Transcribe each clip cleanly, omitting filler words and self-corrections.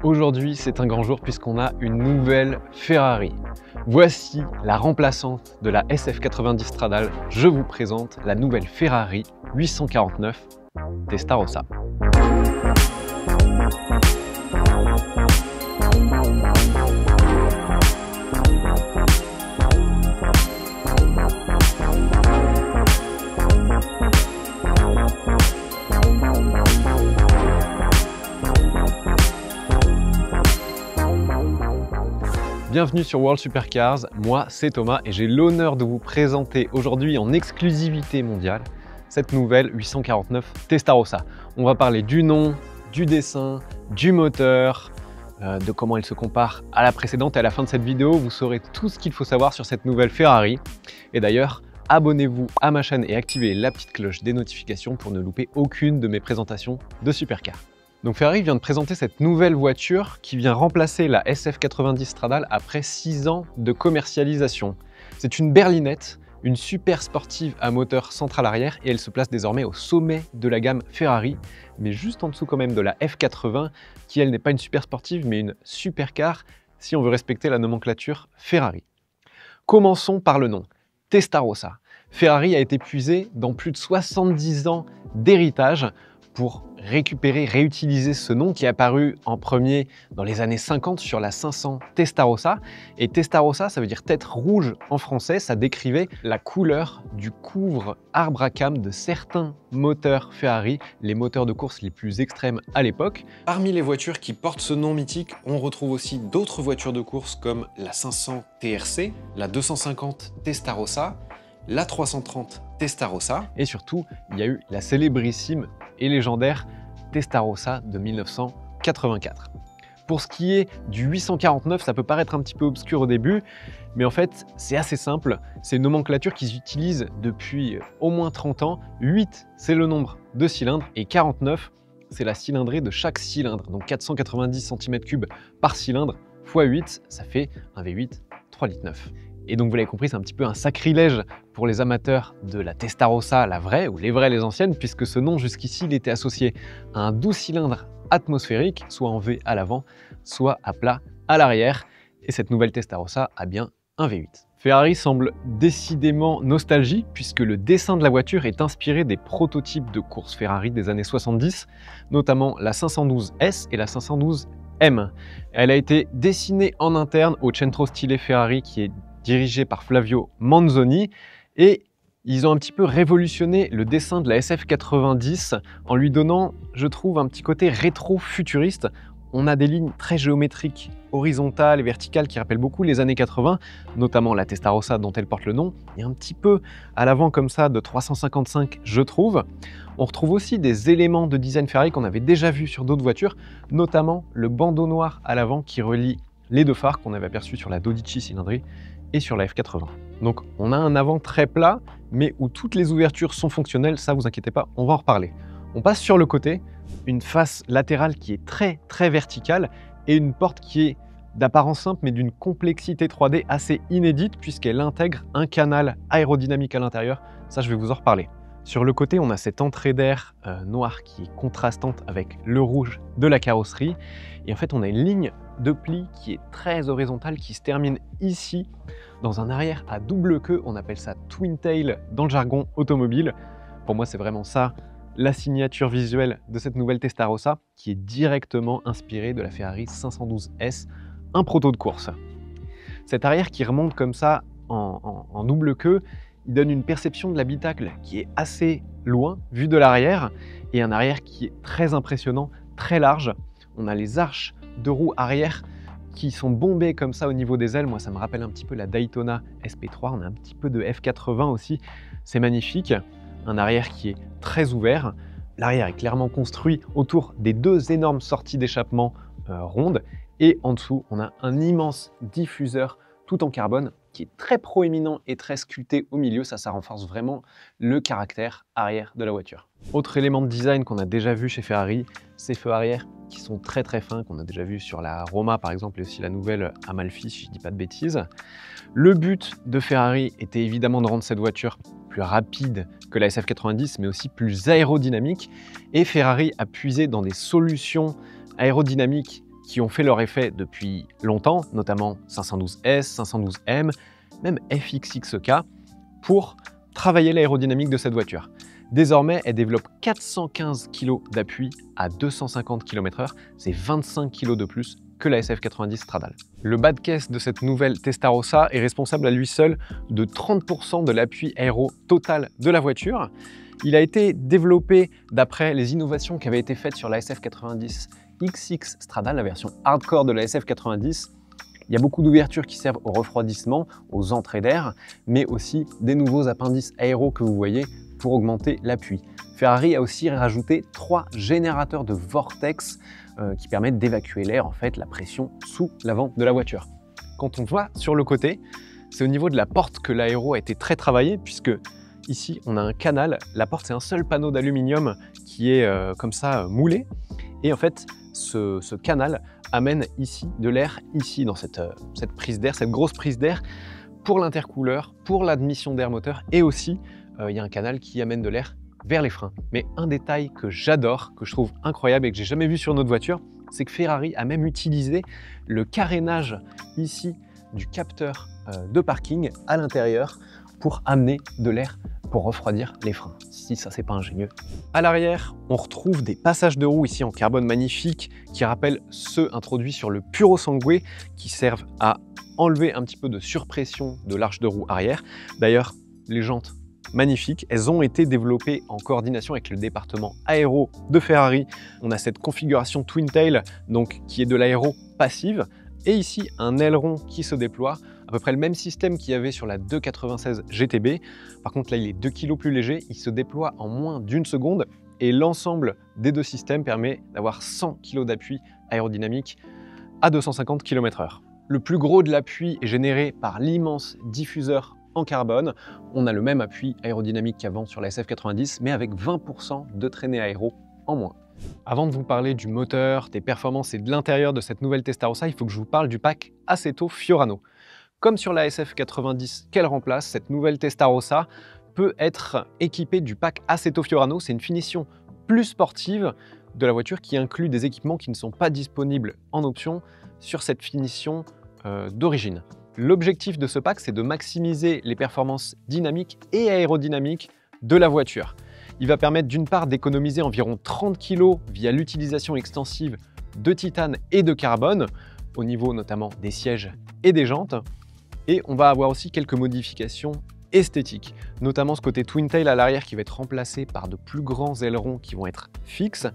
Aujourd'hui, c'est un grand jour puisqu'on a une nouvelle Ferrari. Voici la remplaçante de la SF90 Stradale. Je vous présente la nouvelle Ferrari 849 Testarossa. Bienvenue sur World Supercars, moi c'est Thomas et j'ai l'honneur de vous présenter aujourd'hui en exclusivité mondiale cette nouvelle 849 Testarossa. On va parler du nom, du dessin, du moteur, de comment elle se compare à la précédente et à la fin de cette vidéo vous saurez tout ce qu'il faut savoir sur cette nouvelle Ferrari. Et d'ailleurs, abonnez-vous à ma chaîne et activez la petite cloche des notifications pour ne louper aucune de mes présentations de Supercars. Donc Ferrari vient de présenter cette nouvelle voiture qui vient remplacer la SF90 Stradale après 6 ans de commercialisation. C'est une berlinette, une super sportive à moteur central arrière et elle se place désormais au sommet de la gamme Ferrari, mais juste en dessous quand même de la F80 qui elle n'est pas une super sportive mais une supercar si on veut respecter la nomenclature Ferrari. Commençons par le nom, Testarossa. Ferrari a été puisé dans plus de 70 ans d'héritage pour réutiliser ce nom qui est apparu en premier dans les années 50 sur la 500 Testarossa. Et Testarossa, ça veut dire tête rouge en français, ça décrivait la couleur du couvre arbre à cames de certains moteurs Ferrari, les moteurs de course les plus extrêmes à l'époque. Parmi les voitures qui portent ce nom mythique, on retrouve aussi d'autres voitures de course comme la 500 TRC, la 250 Testarossa, la 330 Testarossa et surtout, il y a eu la célébrissime et légendaire Testarossa de 1984. Pour ce qui est du 849, ça peut paraître un petit peu obscur au début, mais en fait, c'est assez simple. C'est une nomenclature qu'ils utilisent depuis au moins 30 ans. 8, c'est le nombre de cylindres et 49, c'est la cylindrée de chaque cylindre. Donc 490 cm3 par cylindre x 8, ça fait un V8 3,9 litres. Et donc vous l'avez compris, c'est un petit peu un sacrilège pour les amateurs de la Testarossa, la vraie, ou les vraies, les anciennes, puisque ce nom jusqu'ici, il était associé à un 12 cylindres atmosphérique, soit en V à l'avant, soit à plat à l'arrière. Et cette nouvelle Testarossa a bien un V8. Ferrari semble décidément nostalgique, puisque le dessin de la voiture est inspiré des prototypes de course Ferrari des années 70, notamment la 512S et la 512M. Elle a été dessinée en interne au Centro Stile Ferrari, qui est dirigé par Flavio Manzoni, et ils ont un petit peu révolutionné le dessin de la SF90 en lui donnant, je trouve, un petit côté rétro-futuriste. On a des lignes très géométriques, horizontales et verticales qui rappellent beaucoup les années 80, notamment la Testarossa dont elle porte le nom, et un petit peu à l'avant comme ça de 355, je trouve. On retrouve aussi des éléments de design Ferrari qu'on avait déjà vus sur d'autres voitures, notamment le bandeau noir à l'avant qui relie les deux phares qu'on avait aperçus sur la Dodici cylindrée et sur la F80. Donc on a un avant très plat, mais où toutes les ouvertures sont fonctionnelles, ça vous inquiétez pas, on va en reparler. On passe sur le côté, une face latérale qui est très verticale et une porte qui est d'apparence simple mais d'une complexité 3D assez inédite puisqu'elle intègre un canal aérodynamique à l'intérieur, ça je vais vous en reparler. Sur le côté, on a cette entrée d'air noire qui est contrastante avec le rouge de la carrosserie. Et en fait, on a une ligne de pli qui est très horizontale, qui se termine ici, dans un arrière à double queue. On appelle ça twin tail dans le jargon automobile. Pour moi, c'est vraiment ça, la signature visuelle de cette nouvelle Testarossa, qui est directement inspirée de la Ferrari 512S, un proto de course. Cet arrière qui remonte comme ça en double queue, il donne une perception de l'habitacle qui est assez loin, vue de l'arrière, et un arrière qui est très impressionnant, très large. On a les arches de roue arrière qui sont bombées comme ça au niveau des ailes. Moi, ça me rappelle un petit peu la Daytona SP3. On a un petit peu de F80 aussi. C'est magnifique. Un arrière qui est très ouvert. L'arrière est clairement construit autour des deux énormes sorties d'échappement rondes. Et en dessous, on a un immense diffuseur tout en carbone qui est très proéminent et très sculpté au milieu. Ça renforce vraiment le caractère arrière de la voiture. Autre élément de design qu'on a déjà vu chez Ferrari, ces feux arrière qui sont très fins, qu'on a déjà vu sur la Roma par exemple et aussi la nouvelle Amalfi si je dis pas de bêtises. Le but de Ferrari était évidemment de rendre cette voiture plus rapide que la SF90 mais aussi plus aérodynamique, et Ferrari a puisé dans des solutions aérodynamiques qui ont fait leur effet depuis longtemps, notamment 512S, 512M, même FXXK, pour travailler l'aérodynamique de cette voiture. Désormais, elle développe 415 kg d'appui à 250 km/h, c'est 25 kg de plus que la SF90 Stradale. Le bas de caisse de cette nouvelle Testarossa est responsable à lui seul de 30% de l'appui aéro total de la voiture. Il a été développé d'après les innovations qui avaient été faites sur la SF90 XX Stradale, la version hardcore de la SF90. Il y a beaucoup d'ouvertures qui servent au refroidissement, aux entrées d'air, mais aussi des nouveaux appendices aéros que vous voyez pour augmenter l'appui. Ferrari a aussi rajouté 3 générateurs de vortex qui permettent d'évacuer l'air, en fait, la pression sous l'avant de la voiture. Quand on voit sur le côté, c'est au niveau de la porte que l'aéro a été très travaillé, puisque ici on a un canal. La porte, c'est un seul panneau d'aluminium qui est comme ça moulé, et en fait ce canal amène ici de l'air, ici dans cette prise d'air, cette grosse prise d'air pour l'intercooleur, pour l'admission d'air moteur, et aussi il y a un canal qui amène de l'air vers les freins. Mais un détail que j'adore, que je trouve incroyable et que j'ai jamais vu sur notre voiture, c'est que Ferrari a même utilisé le carénage ici du capteur de parking à l'intérieur pour amener de l'air pour refroidir les freins. Si ça, c'est pas ingénieux. À l'arrière, on retrouve des passages de roues ici en carbone magnifiques qui rappellent ceux introduits sur le Puro Sangue, qui servent à enlever un petit peu de surpression de l'arche de roue arrière. D'ailleurs, les jantes magnifiques, elles ont été développées en coordination avec le département aéro de Ferrari. On a cette configuration Twin Tail, donc qui est de l'aéro passive, et ici un aileron qui se déploie, à peu près le même système qu'il y avait sur la 296 GTB. Par contre là, il est 2 kg plus léger, il se déploie en moins d'une seconde, et l'ensemble des deux systèmes permet d'avoir 100 kg d'appui aérodynamique à 250 km/h. Le plus gros de l'appui est généré par l'immense diffuseur en carbone. On a le même appui aérodynamique qu'avant sur la SF90, mais avec 20% de traînée aéro en moins. Avant de vous parler du moteur, des performances et de l'intérieur de cette nouvelle Testarossa, il faut que je vous parle du pack Assetto Fiorano. Comme sur la SF90 qu'elle remplace, cette nouvelle Testarossa peut être équipée du pack Assetto Fiorano. C'est une finition plus sportive de la voiture qui inclut des équipements qui ne sont pas disponibles en option sur cette finition d'origine. L'objectif de ce pack, c'est de maximiser les performances dynamiques et aérodynamiques de la voiture. Il va permettre d'une part d'économiser environ 30 kg via l'utilisation extensive de titane et de carbone, au niveau notamment des sièges et des jantes. Et on va avoir aussi quelques modifications esthétiques, notamment ce côté Twin Tail à l'arrière qui va être remplacé par de plus grands ailerons qui vont être fixes.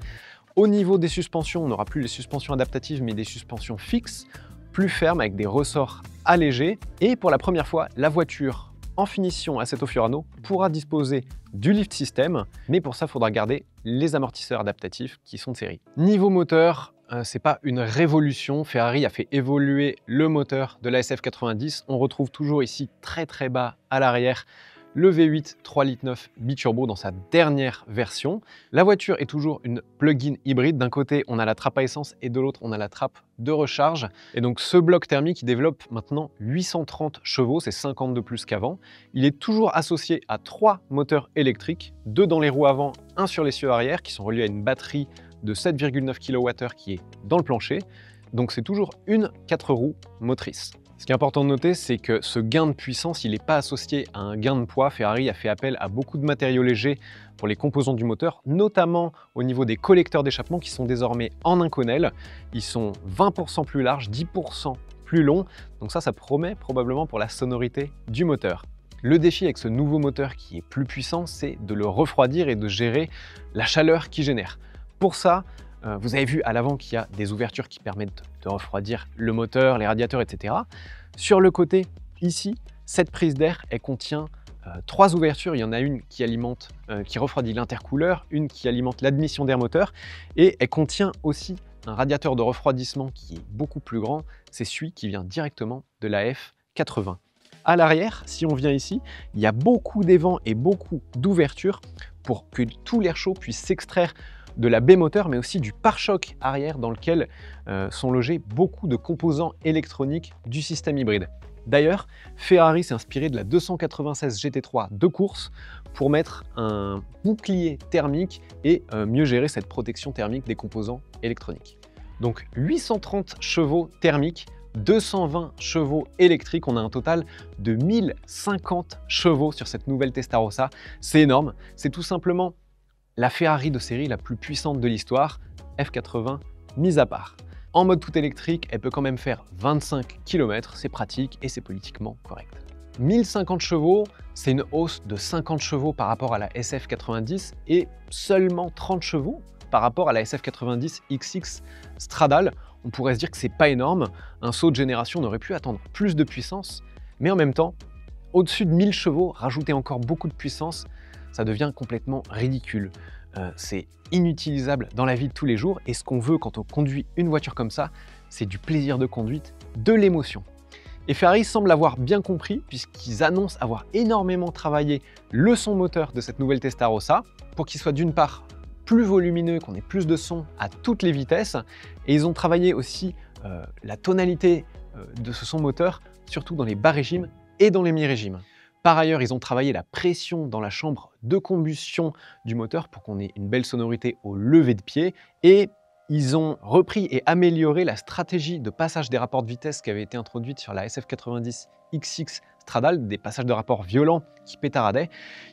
Au niveau des suspensions, on n'aura plus les suspensions adaptatives mais des suspensions fixes, plus fermes avec des ressorts allégés. Et pour la première fois, la voiture en finition Assetto Fiorano pourra disposer du lift system, mais pour ça, il faudra garder les amortisseurs adaptatifs qui sont de série. Niveau moteur, c'est pas une révolution. Ferrari a fait évoluer le moteur de la SF90. On retrouve toujours ici très bas à l'arrière le V8 3,9 litres biturbo dans sa dernière version. La voiture est toujours une plug-in hybride. D'un côté, on a la trappe à essence et de l'autre, on a la trappe de recharge. Et donc, ce bloc thermique, il développe maintenant 830 chevaux, c'est 50 de plus qu'avant. Il est toujours associé à 3 moteurs électriques, 2 dans les roues avant, 1 sur l'essieu arrière, qui sont reliés à une batterie de 7,9 kWh qui est dans le plancher. Donc, c'est toujours une 4 roues motrice. Ce qui est important de noter, c'est que ce gain de puissance, il n'est pas associé à un gain de poids. Ferrari a fait appel à beaucoup de matériaux légers pour les composants du moteur, notamment au niveau des collecteurs d'échappement qui sont désormais en Inconel. Ils sont 20% plus larges, 10% plus longs, donc ça promet probablement pour la sonorité du moteur. Le défi avec ce nouveau moteur qui est plus puissant, c'est de le refroidir et de gérer la chaleur qu'il génère. Pour ça, vous avez vu à l'avant qu'il y a des ouvertures qui permettent de refroidir le moteur, les radiateurs, etc. Sur le côté, ici, cette prise d'air, elle contient 3 ouvertures. Il y en a une qui alimente, qui refroidit l'intercooleur, une qui alimente l'admission d'air moteur, et elle contient aussi un radiateur de refroidissement qui est beaucoup plus grand. C'est celui qui vient directement de la F80. À l'arrière, si on vient ici, il y a beaucoup d'évents et beaucoup d'ouvertures pour que tout l'air chaud puisse s'extraire de la baie moteur, mais aussi du pare-choc arrière dans lequel sont logés beaucoup de composants électroniques du système hybride. D'ailleurs, Ferrari s'est inspiré de la 296 GT3 de course pour mettre un bouclier thermique et mieux gérer cette protection thermique des composants électroniques. Donc 830 chevaux thermiques, 220 chevaux électriques, on a un total de 1050 chevaux sur cette nouvelle Testarossa. C'est énorme, c'est tout simplement la Ferrari de série la plus puissante de l'histoire, F80 mise à part. En mode tout électrique, elle peut quand même faire 25 km, c'est pratique et c'est politiquement correct. 1050 chevaux, c'est une hausse de 50 chevaux par rapport à la SF90 et seulement 30 chevaux par rapport à la SF90 XX Stradale. On pourrait se dire que c'est pas énorme, un saut de génération aurait pu attendre plus de puissance, mais en même temps, au-dessus de 1000 chevaux, rajouter encore beaucoup de puissance, ça devient complètement ridicule. C'est inutilisable dans la vie de tous les jours et ce qu'on veut quand on conduit une voiture comme ça, c'est du plaisir de conduite, de l'émotion. Et Ferrari semble avoir bien compris puisqu'ils annoncent avoir énormément travaillé le son moteur de cette nouvelle Testarossa pour qu'il soit d'une part plus volumineux, qu'on ait plus de son à toutes les vitesses et ils ont travaillé aussi la tonalité de ce son moteur, surtout dans les bas régimes et dans les mi-régimes. Par ailleurs, ils ont travaillé la pression dans la chambre de combustion du moteur pour qu'on ait une belle sonorité au lever de pied et ils ont repris et amélioré la stratégie de passage des rapports de vitesse qui avait été introduite sur la SF90 XX Stradale, des passages de rapports violents qui pétaradaient.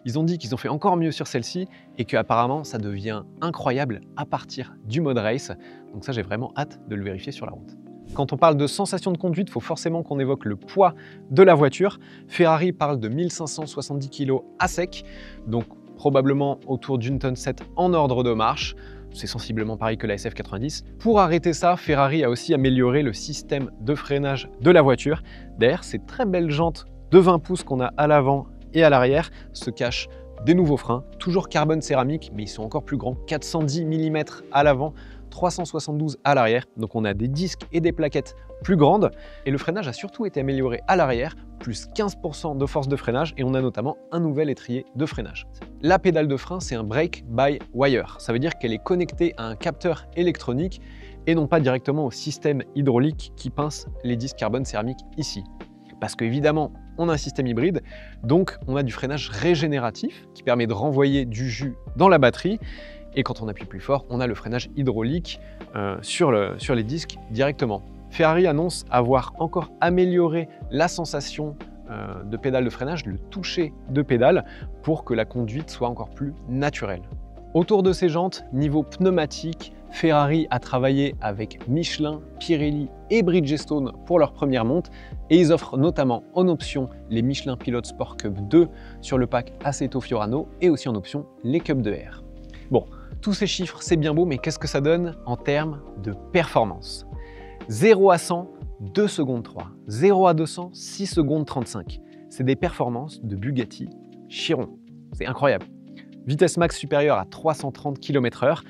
Ils ont dit qu'ils ont fait encore mieux sur celle-ci et qu'apparemment ça devient incroyable à partir du mode race. Donc ça, j'ai vraiment hâte de le vérifier sur la route. Quand on parle de sensation de conduite, il faut forcément qu'on évoque le poids de la voiture. Ferrari parle de 1570 kg à sec, donc probablement autour d'une tonne 7 en ordre de marche. C'est sensiblement pareil que la SF90. Pour arrêter ça, Ferrari a aussi amélioré le système de freinage de la voiture. Derrière ces très belles jantes de 20 pouces qu'on a à l'avant et à l'arrière se cachent des nouveaux freins, toujours carbone céramique, mais ils sont encore plus grands, 410 mm à l'avant, 372 à l'arrière, donc on a des disques et des plaquettes plus grandes, et le freinage a surtout été amélioré à l'arrière, plus 15% de force de freinage, et on a notamment un nouvel étrier de freinage. La pédale de frein, c'est un brake by wire, ça veut dire qu'elle est connectée à un capteur électronique et non pas directement au système hydraulique qui pince les disques carbone céramique ici. Parce qu'évidemment, on a un système hybride, donc on a du freinage régénératif qui permet de renvoyer du jus dans la batterie. Et quand on appuie plus fort, on a le freinage hydraulique sur les disques directement. Ferrari annonce avoir encore amélioré la sensation de pédale de freinage, le toucher de pédale, pour que la conduite soit encore plus naturelle. Autour de ces jantes, niveau pneumatique, Ferrari a travaillé avec Michelin, Pirelli et Bridgestone pour leur première monte et ils offrent notamment en option les Michelin Pilot Sport Cup 2 sur le pack Assetto Fiorano et aussi en option les Cup 2R. Bon, tous ces chiffres c'est bien beau, mais qu'est-ce que ça donne en termes de performance? 0 à 100, 2 secondes 3. 0 à 200, 6 secondes 35. C'est des performances de Bugatti Chiron. C'est incroyable. Vitesse max supérieure à 330 km/h,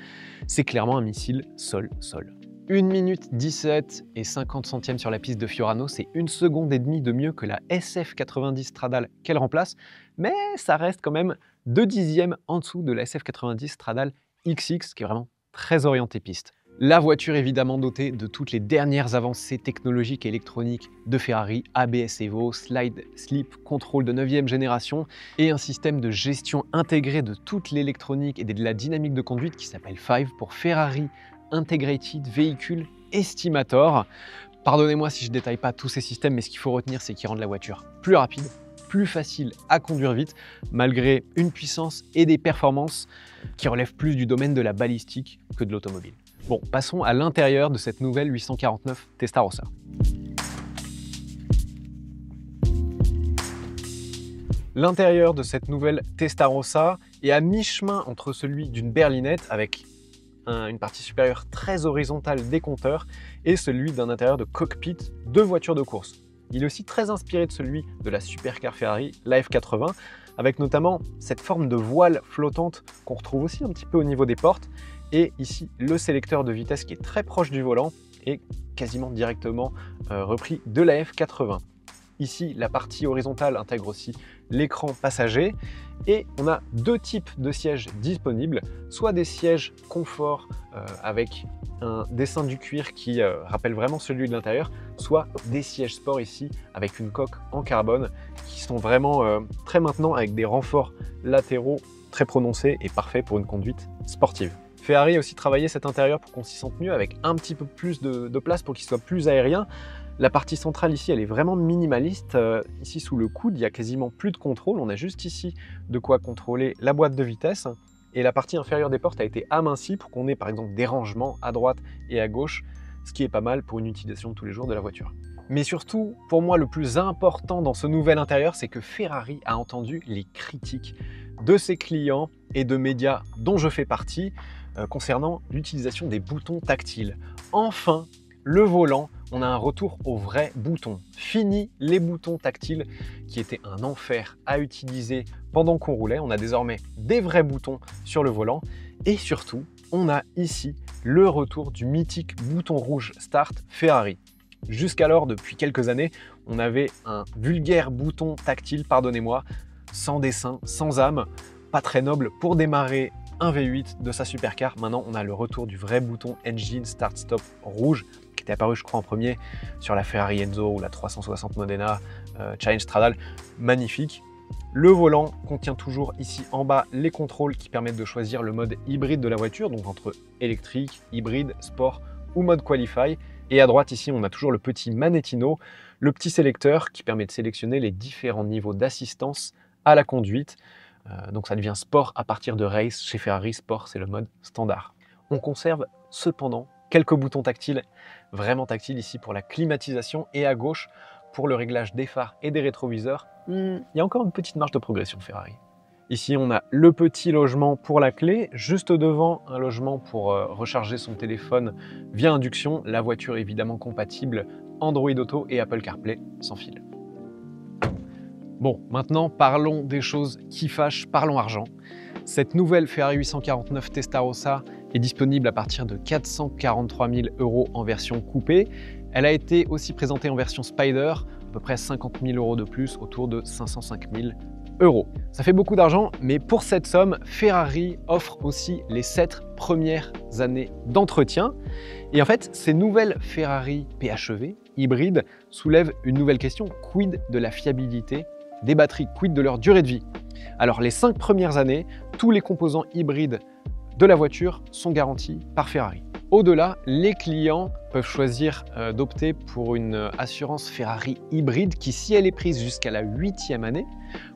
c'est clairement un missile sol-sol. 1 minute 17 et 50 centièmes sur la piste de Fiorano, c'est 1 seconde et demie de mieux que la SF90 Stradale qu'elle remplace, mais ça reste quand même 2 dixièmes en dessous de la SF90 Stradale XX, qui est vraiment très orientée piste. La voiture évidemment dotée de toutes les dernières avancées technologiques et électroniques de Ferrari, ABS Evo, Slide Sleep, contrôle de 9e génération et un système de gestion intégré de toute l'électronique et de la dynamique de conduite qui s'appelle Five pour Ferrari Integrated Vehicle Estimator. Pardonnez-moi si je ne détaille pas tous ces systèmes, mais ce qu'il faut retenir, c'est qu'ils rendent la voiture plus rapide, plus facile à conduire vite, malgré une puissance et des performances qui relèvent plus du domaine de la balistique que de l'automobile. Bon, passons à l'intérieur de cette nouvelle 849 Testarossa. L'intérieur de cette nouvelle Testarossa est à mi-chemin entre celui d'une berlinette avec une partie supérieure très horizontale des compteurs et celui d'un intérieur de cockpit de voiture de course. Il est aussi très inspiré de celui de la supercar Ferrari, la F80, avec notamment cette forme de voile flottante qu'on retrouve aussi un petit peu au niveau des portes. Et ici, le sélecteur de vitesse qui est très proche du volant et quasiment directement repris de la F80. Ici, la partie horizontale intègre aussi l'écran passager et on a 2 types de sièges disponibles, soit des sièges confort avec un dessin du cuir qui rappelle vraiment celui de l'intérieur, soit des sièges sport ici avec une coque en carbone qui sont vraiment très maintenant avec des renforts latéraux très prononcés et parfaits pour une conduite sportive. Ferrari a aussi travaillé cet intérieur pour qu'on s'y sente mieux, avec un petit peu plus de place pour qu'il soit plus aérien. La partie centrale ici, elle est vraiment minimaliste. Ici, sous le coude, il n'y a quasiment plus de contrôle. On a juste ici de quoi contrôler la boîte de vitesse. Et la partie inférieure des portes a été amincie pour qu'on ait par exemple des rangements à droite et à gauche, ce qui est pas mal pour une utilisation de tous les jours de la voiture. Mais surtout, pour moi, le plus important dans ce nouvel intérieur, c'est que Ferrari a entendu les critiques de ses clients et de médias dont je fais partie concernant l'utilisation des boutons tactiles. Enfin, le volant, on a un retour aux vrais boutons. Fini les boutons tactiles qui étaient un enfer à utiliser pendant qu'on roulait. On a désormais des vrais boutons sur le volant et surtout, on a ici le retour du mythique bouton rouge Start Ferrari. Jusqu'alors, depuis quelques années, on avait un vulgaire bouton tactile, pardonnez-moi, sans dessin, sans âme, pas très noble pour démarrer un V8 de sa supercar. Maintenant, on a le retour du vrai bouton Engine Start Stop rouge qui était apparu, je crois, en premier sur la Ferrari Enzo ou la 360 Modena Challenge Stradale. Magnifique. Le volant contient toujours ici en bas les contrôles qui permettent de choisir le mode hybride de la voiture, donc entre électrique, hybride, sport ou mode Qualify. Et à droite ici, on a toujours le petit Manettino, le petit sélecteur qui permet de sélectionner les différents niveaux d'assistance à la conduite. Donc ça devient sport à partir de race. Chez Ferrari, sport, c'est le mode standard. On conserve cependant quelques boutons tactiles, vraiment tactiles ici pour la climatisation et à gauche pour le réglage des phares et des rétroviseurs. Il y a encore une petite marge de progression Ferrari. Ici, on a le petit logement pour la clé, juste devant un logement pour recharger son téléphone via induction. La voiture est évidemment compatible Android Auto et Apple CarPlay sans fil. Bon, maintenant parlons des choses qui fâchent, parlons argent. Cette nouvelle Ferrari 849 Testarossa est disponible à partir de 443 000 € en version coupée. Elle a été aussi présentée en version Spider, à peu près 50 000 € de plus, autour de 505 000 €. Ça fait beaucoup d'argent, mais pour cette somme, Ferrari offre aussi les 7 premières années d'entretien. Et en fait, ces nouvelles Ferrari PHEV hybrides soulèvent une nouvelle question: quid de la fiabilité des batteries, quid de leur durée de vie? Alors les 5 premières années, tous les composants hybrides de la voiture sont garantis par Ferrari. Au-delà, les clients peuvent choisir d'opter pour une assurance Ferrari hybride qui, si elle est prise jusqu'à la 8e année,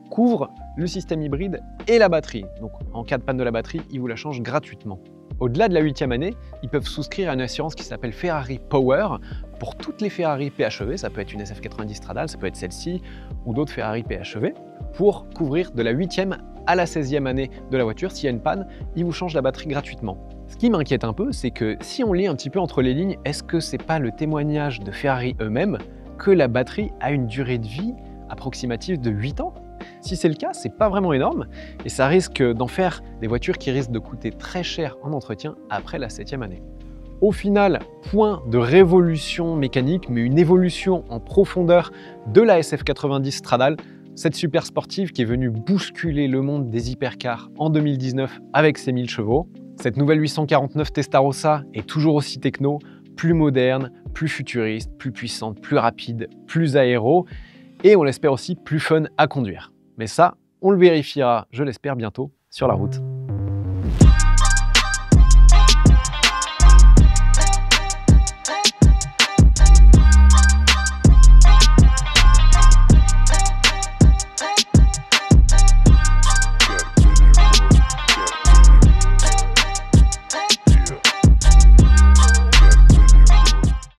couvre le système hybride et la batterie. Donc en cas de panne de la batterie, ils vous la changent gratuitement. Au-delà de la 8e année, ils peuvent souscrire à une assurance qui s'appelle Ferrari Power pour toutes les Ferrari PHEV. Ça peut être une SF90 Stradale, ça peut être celle-ci ou d'autres Ferrari PHEV, pour couvrir de la 8e à la 16e année de la voiture. S'il y a une panne, ils vous changent la batterie gratuitement. Ce qui m'inquiète un peu, c'est que si on lit un petit peu entre les lignes, est-ce que c'est pas le témoignage de Ferrari eux-mêmes que la batterie a une durée de vie approximative de 8 ans? Si c'est le cas, c'est pas vraiment énorme et ça risque d'en faire des voitures qui risquent de coûter très cher en entretien après la 7e année. Au final, point de révolution mécanique, mais une évolution en profondeur de la SF90 Stradale, cette super sportive qui est venue bousculer le monde des hypercars en 2019 avec ses 1000 chevaux. Cette nouvelle 849 Testarossa est toujours aussi techno, plus moderne, plus futuriste, plus puissante, plus rapide, plus aéro et on l'espère aussi plus fun à conduire. Mais ça, on le vérifiera, je l'espère, bientôt sur la route.